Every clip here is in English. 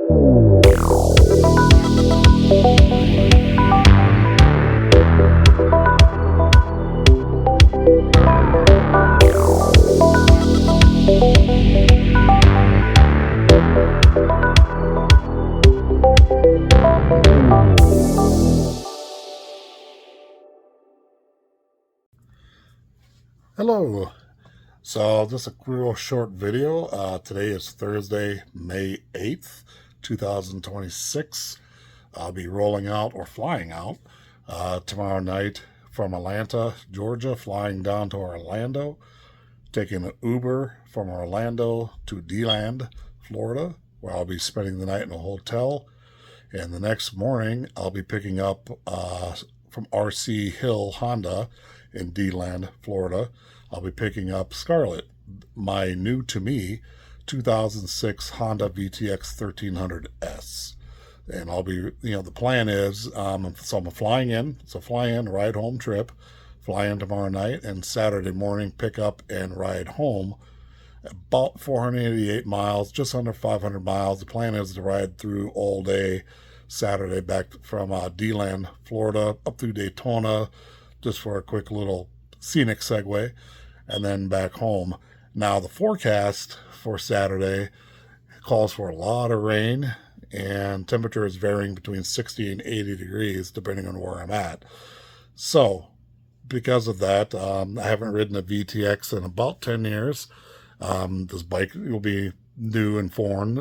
Hello. So just a real short video. Today is Thursday, May 8th, 2026. I'll be rolling out or flying out tomorrow night from Atlanta, Georgia, flying down to Orlando, taking an Uber from Orlando to Deland, Florida, where I'll be spending the night in a hotel. And the next morning, I'll be picking up from RC Hill Honda in Deland, Florida. I'll be picking up Scarlett, my new to me 2006 Honda VTX 1300S. And I'll be, the plan is, so I'm flying in. It's a fly in, ride home trip. Fly in tomorrow night and Saturday morning, pick up and ride home. About 488 miles, just under 500 miles. The plan is to ride through all day Saturday back from Deland, Florida, up through Daytona, just for a quick little scenic segue, and then back home. Now, the forecast for Saturday calls for a lot of rain, and temperature is varying between 60 and 80 degrees, depending on where I'm at. So, because of that, I haven't ridden a VTX in about 10 years. This bike will be new and foreign,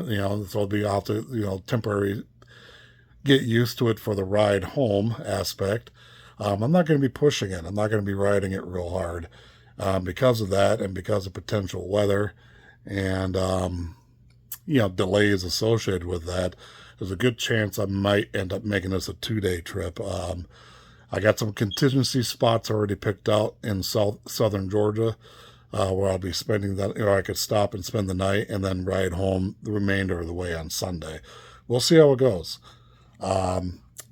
so I'll be out to, temporary get used to it for the ride home aspect. I'm not going to be pushing it. I'm not going to be riding it real hard because of that and because of potential weather and, delays associated with that. There's a good chance I might end up making this a 2-day trip. I got some contingency spots already picked out in southern Georgia where I'll be spending that, I could stop and spend the night and then ride home the remainder of the way on Sunday. We'll see how it goes. But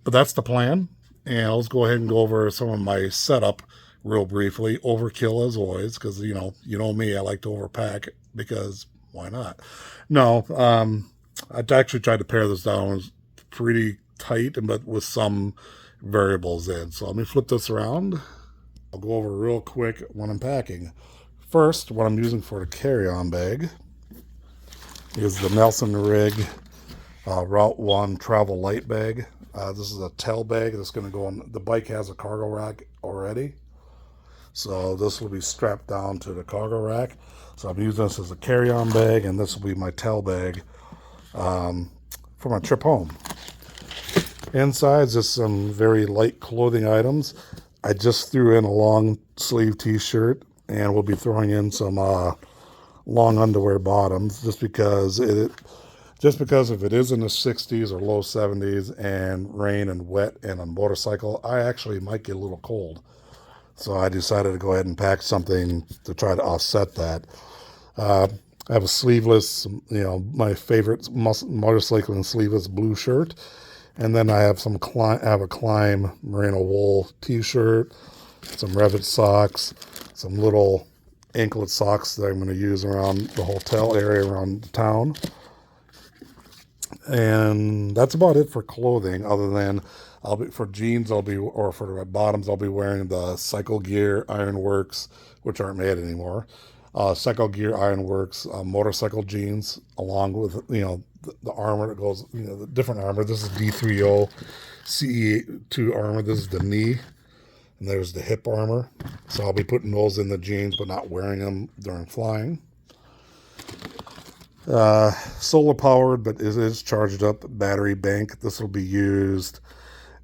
that's the plan. And let's go ahead and go over some of my setup real briefly. Overkill as always, because, you know me, I like to overpack because why not? No, I actually tried to pare this down. It was pretty tight, but with some variables in. So let me flip this around. I'll go over real quick when I'm packing. First, what I'm using for the carry-on bag is the Nelson Rig Route 1 Travel Light Bag. This is a tail bag that's going to go on. The bike has a cargo rack already. So this will be strapped down to the cargo rack. So I'm using this as a carry-on bag, and this will be my tail bag for my trip home. Inside, just some very light clothing items. I just threw in a long sleeve t-shirt, and we'll be throwing in some long underwear bottoms just because if it is in the 60s or low 70s and rain and wet and a motorcycle, I actually might get a little cold. So I decided to go ahead and pack something to try to offset that. I have a sleeveless, my favorite motorcycling sleeveless blue shirt. And then I have a Climb merino wool t-shirt, some Revit socks, some little anklet socks that I'm going to use around the hotel area around the town. And that's about it for clothing, other than for jeans, or for the bottoms, I'll be wearing the Cycle Gear Ironworks, which aren't made anymore. Cycle Gear Ironworks motorcycle jeans, along with, the armor that goes, the different armor. This is D30 CE2 armor. This is the knee, and there's the hip armor. So I'll be putting those in the jeans, but not wearing them during flying. Solar powered, but it is charged up battery bank. This will be used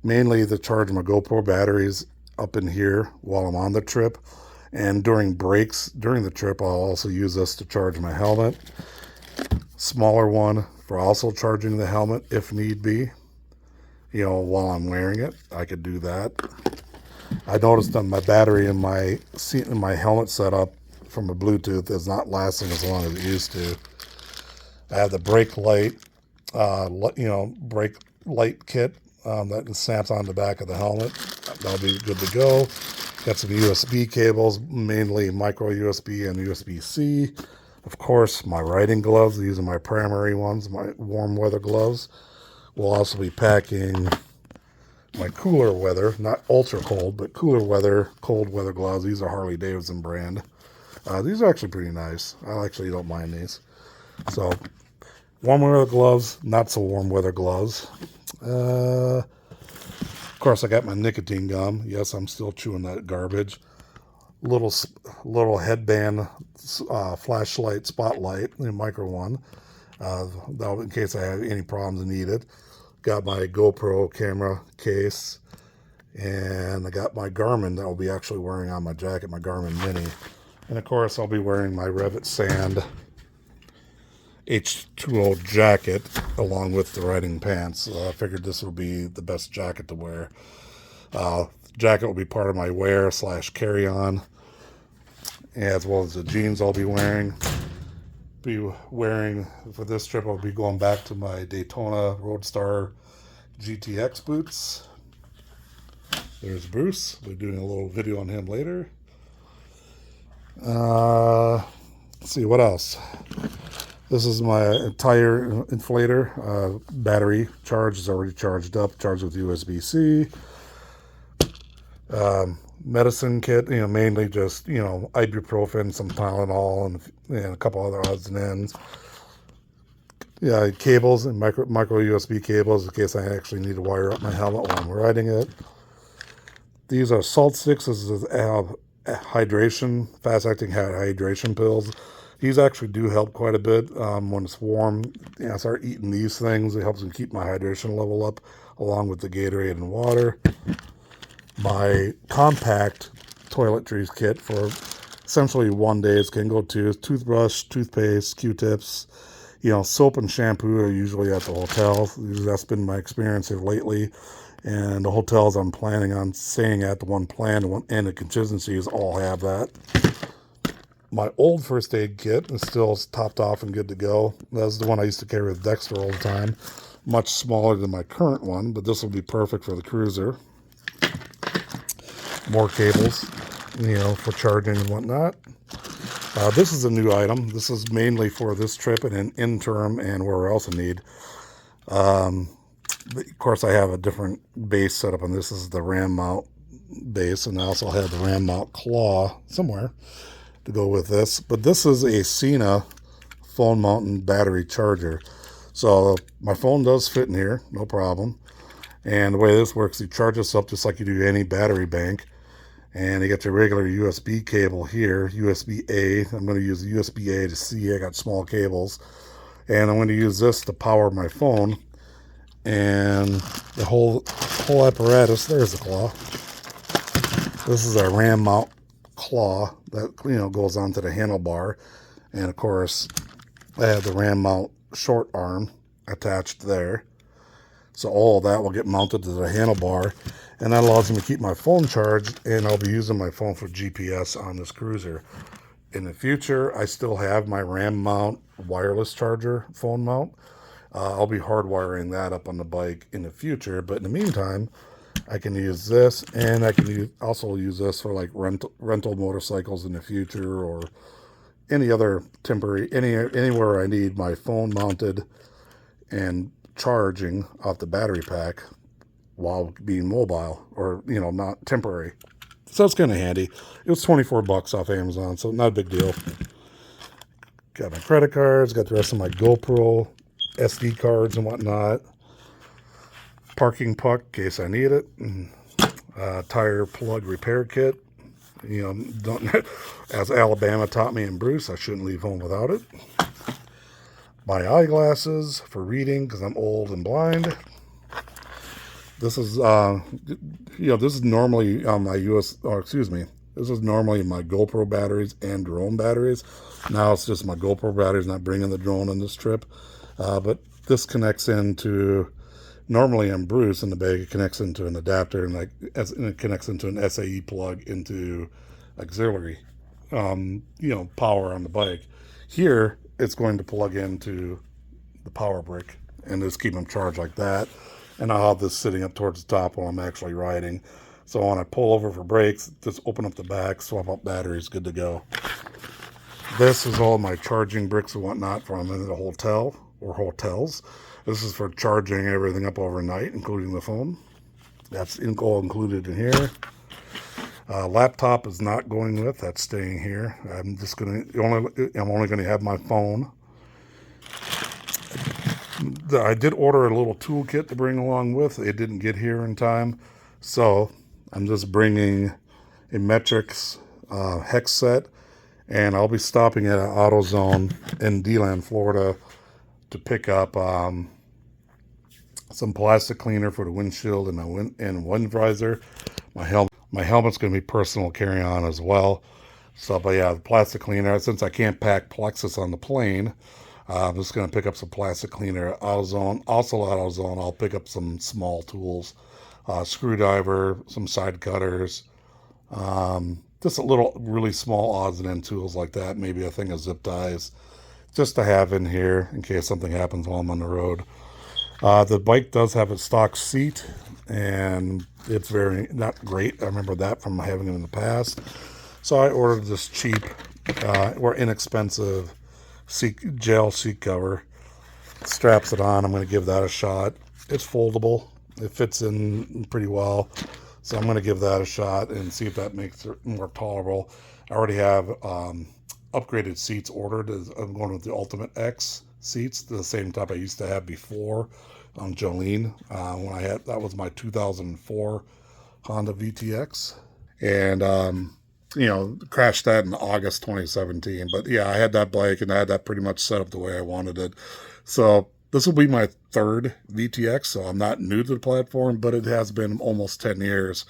mainly to charge my GoPro batteries up in here while I'm on the trip. And during breaks during the trip, I'll also use this to charge my helmet. Smaller one for also charging the helmet if need be. While I'm wearing it, I could do that. I noticed that my battery in my helmet setup from a Bluetooth is not lasting as long as it used to. I have the brake light, brake light kit that snaps on the back of the helmet. That'll be good to go. Got some USB cables, mainly micro USB and USB-C Of course, my riding gloves. These are my primary ones, my warm weather gloves. We'll also be packing my cooler weather, not ultra cold, but cooler weather, cold weather gloves. These are Harley Davidson brand. These are actually pretty nice. I actually don't mind these. So, warm weather gloves, not so warm weather gloves. Of course, I got my nicotine gum. Yes, I'm still chewing that garbage. Little headband, flashlight, spotlight, the micro one. That in case I have any problems and need it. Got my GoPro camera case, and I got my Garmin that I'll be actually wearing on my jacket, my Garmin Mini. And of course, I'll be wearing my Revit Sand H2O jacket along with the riding pants. I figured this would be the best jacket to wear. Jacket will be part of my wear / carry-on, as well as the jeans I'll be wearing. For this trip, I'll be going back to my Daytona Roadstar GTX boots. There's Bruce. We'll be doing a little video on him later. Let's see, what else? This is my tire inflator. Battery charge is already charged up, charged with USB-C. Medicine kit, mainly just, ibuprofen, some Tylenol, and a couple other odds and ends. Yeah, cables and micro USB cables in case I actually need to wire up my helmet while I'm riding it. These are salt sticks. This is hydration, fast-acting hydration pills. These actually do help quite a bit when it's warm. I start eating these things. It helps me keep my hydration level up, along with the Gatorade and water. My compact toiletries kit for essentially one day. It can go to toothbrush, toothpaste, Q-tips. Soap and shampoo are usually at the hotel. That's been my experience here lately. And the hotels I'm planning on staying at, the one planned and the contingencies all have that. My old first aid kit is still topped off and good to go. That's the one I used to carry with Dexter all the time. Much smaller than my current one, but this will be perfect for the cruiser. More cables, for charging and whatnot. This is a new item. This is mainly for this trip and an interim and where else I need. Of course, I have a different base set up on this. This is the ram mount base, and I also have the ram mount claw somewhere to go with this. But this is a Sena phone mounted battery charger. So my phone does fit in here, no problem. And the way this works, you charge this up just like you do any battery bank. And you got your regular USB cable here, USB-A. I'm going to use the USB-A to C. I got small cables. And I'm going to use this to power my phone. And the whole apparatus, there's the claw. This is a ram mount claw that, goes onto the handlebar. And of course, I have the ram mount short arm attached there. So all of that will get mounted to the handlebar, and that allows me to keep my phone charged, and I'll be using my phone for GPS on this cruiser. In the future, I still have my ram mount wireless charger phone mount. I'll be hardwiring that up on the bike in the future, but in the meantime, I can use this, and I can also use this for like rental motorcycles in the future, or any other temporary, anywhere I need my phone mounted and charging off the battery pack while being mobile, or not temporary. So it's kind of handy. It was $24 off Amazon, so not a big deal. Got my credit cards, got the rest of my GoPro SD cards and whatnot. Parking puck in case I need it. Tire plug repair kit. As Alabama taught me in Bruce, I shouldn't leave home without it. My eyeglasses for reading because I'm old and blind. This is, this is normally on my this is normally my GoPro batteries and drone batteries. Now it's just my GoPro batteries, not bringing the drone on this trip. But this connects into, normally on Bruce in the bag, it connects into an adapter, and it connects into an SAE plug into auxiliary, power on the bike. Here, it's going to plug into the power brick and just keep them charged like that. And I'll have this sitting up towards the top while I'm actually riding. So when I pull over for brakes, just open up the back, swap out batteries, good to go. This is all my charging bricks and whatnot from the hotel or hotels. This is for charging everything up overnight, including the phone. That's all included in here. Laptop is not going with. That's staying here. I'm only gonna have my phone. I did order a little toolkit to bring along with. It didn't get here in time, so I'm just bringing a metrics hex set, and I'll be stopping at an AutoZone in Deland, Florida, to pick up some plastic cleaner for the windshield and my wind visor. My helmet's going to be personal carry-on as well. So, but yeah, the plastic cleaner. Since I can't pack Plexus on the plane, I'm just going to pick up some plastic cleaner. AutoZone, also at AutoZone, I'll pick up some small tools, screwdriver, some side cutters, just a little really small odds and end tools like that. Maybe a thing of zip ties, just to have in here in case something happens while I'm on the road. The bike does have a stock seat, and it's very not great. I remember that from having it in the past. So I ordered this cheap or inexpensive gel seat cover. Straps it on. I'm going to give that a shot. It's foldable. It fits in pretty well. So I'm going to give that a shot and see if that makes it more tolerable. I already have upgraded seats ordered. I'm going with the Ultimate X seats, the same type I used to have before on Jolene. When I had, that was my 2004 Honda VTX. And crashed that in August 2017. But yeah, I had that bike and I had that pretty much set up the way I wanted it. So this will be my third VTX, so I'm not new to the platform, but it has been almost 10 years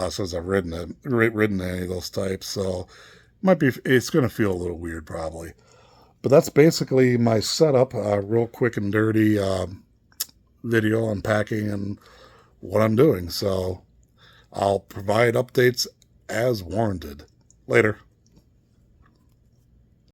since I've ridden any of those types. So it's going to feel a little weird probably. But that's basically my setup, real quick and dirty video unpacking and what I'm doing. So I'll provide updates as warranted. Later.